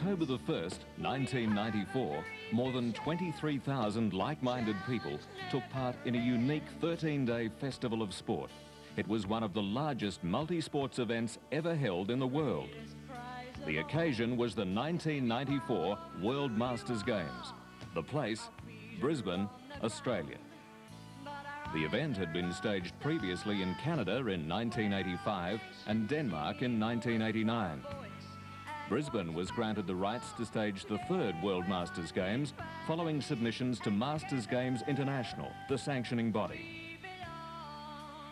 October the 1st, 1994, more than 23,000 like-minded people took part in a unique 13-day festival of sport. It was one of the largest multi-sports events ever held in the world. The occasion was the 1994 World Masters Games. The place, Brisbane, Australia. The event had been staged previously in Canada in 1985 and Denmark in 1989. Brisbane was granted the rights to stage the third World Masters Games following submissions to Masters Games International, the sanctioning body.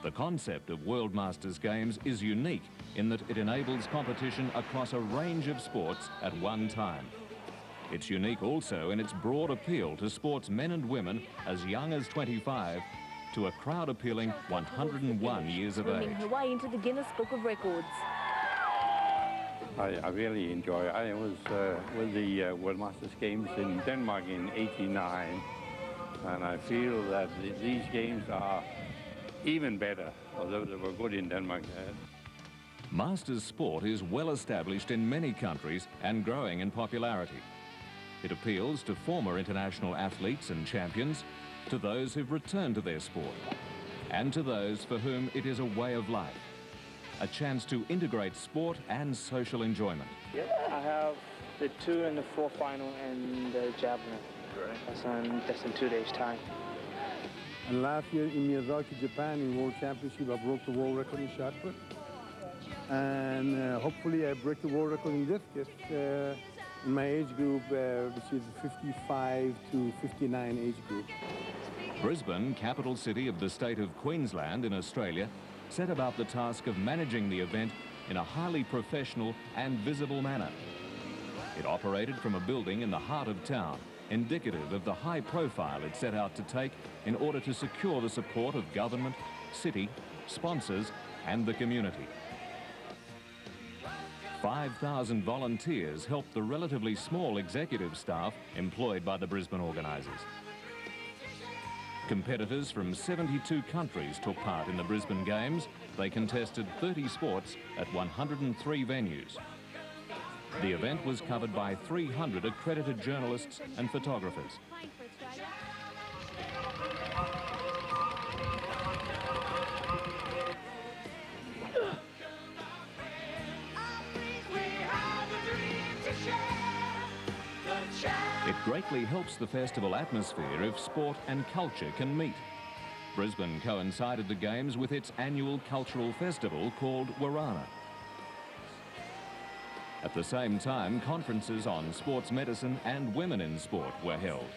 The concept of World Masters Games is unique in that it enables competition across a range of sports at one time. It's unique also in its broad appeal to sportsmen and women as young as 25 to a crowd-appealing 101 years of age. Swimming her way into the Guinness Book of Records. I really enjoy it. I was with the World Masters Games in Denmark in '89, and I feel that these games are even better, although they were good in Denmark. Masters sport is well established in many countries and growing in popularity. It appeals to former international athletes and champions, to those who've returned to their sport, and to those for whom it is a way of life. A chance to integrate sport and social enjoyment. Yeah, I have the 2 and the 4 final and the javelin. That's in 2 days' time. And last year in Miyazaki, Japan, in World Championship, I broke the world record in shot put. And hopefully I break the world record in discus in my age group, which is 55 to 59 age group. Brisbane, capital city of the state of Queensland in Australia, set about the task of managing the event in a highly professional and visible manner. It operated from a building in the heart of town, indicative of the high profile it set out to take in order to secure the support of government, city, sponsors and the community. 5,000 volunteers helped the relatively small executive staff employed by the Brisbane organisers. Competitors from 72 countries took part in the Brisbane Games. They contested 30 sports at 103 venues. The event was covered by 300 accredited journalists and photographers. It greatly helps the festival atmosphere if sport and culture can meet. Brisbane coincided the Games with its annual cultural festival called Warana. At the same time, conferences on sports medicine and women in sport were held.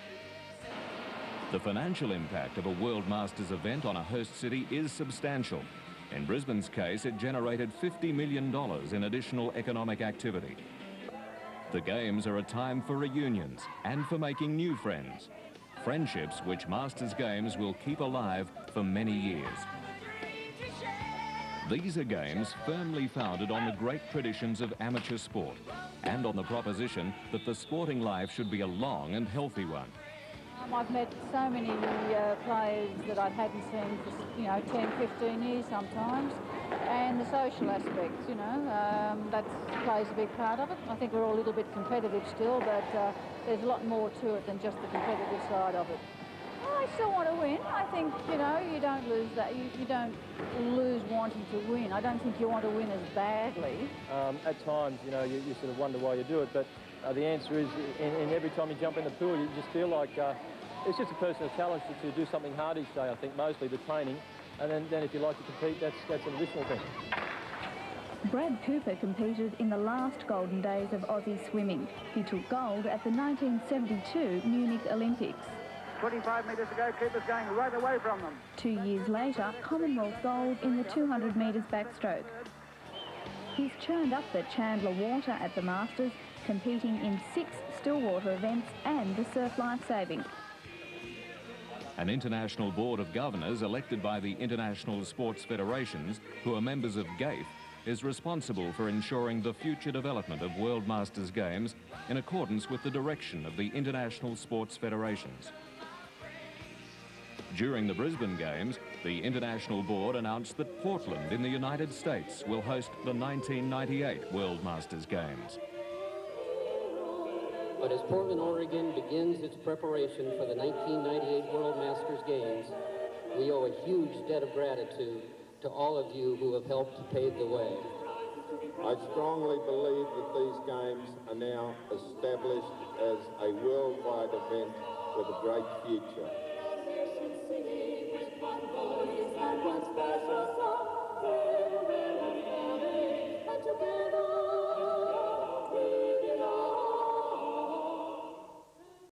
The financial impact of a World Masters event on a host city is substantial. In Brisbane's case, it generated $50 million in additional economic activity. The Games are a time for reunions and for making new friends. Friendships which Masters Games will keep alive for many years. These are games firmly founded on the great traditions of amateur sport and on the proposition that the sporting life should be a long and healthy one. I've met so many players that I hadn't seen for, 10, 15 years sometimes, and the social aspects, that plays a big part of it. I think we're all a little bit competitive still, but there's a lot more to it than just the competitive side of it. I still want to win. I think, you don't lose that. You don't lose wanting to win. I don't think you want to win as badly. At times, you sort of wonder why you do it, but the answer is, in every time you jump in the pool, you just feel like it's just a personal challenge to do something hard each day, I think, mostly the training. And then if you like to compete, that's an additional thing. Brad Cooper competed in the last golden days of Aussie swimming. He took gold at the 1972 Munich Olympics. 25 metres to go, Cooper's going right away from them. 2 years later, Commonwealth gold in the 200 metres backstroke. He's churned up the Chandler Water at the Masters, competing in 6 stillwater events and the surf lifesaving. An international board of governors elected by the international sports federations, who are members of GAIF, is responsible for ensuring the future development of World Masters Games in accordance with the direction of the international sports federations. During the Brisbane Games, the International Board announced that Portland in the United States will host the 1998 World Masters Games. But as Portland, Oregon begins its preparation for the 1998 World Masters Games, we owe a huge debt of gratitude to all of you who have helped pave the way. I strongly believe that these games are now established as a worldwide event with a great future.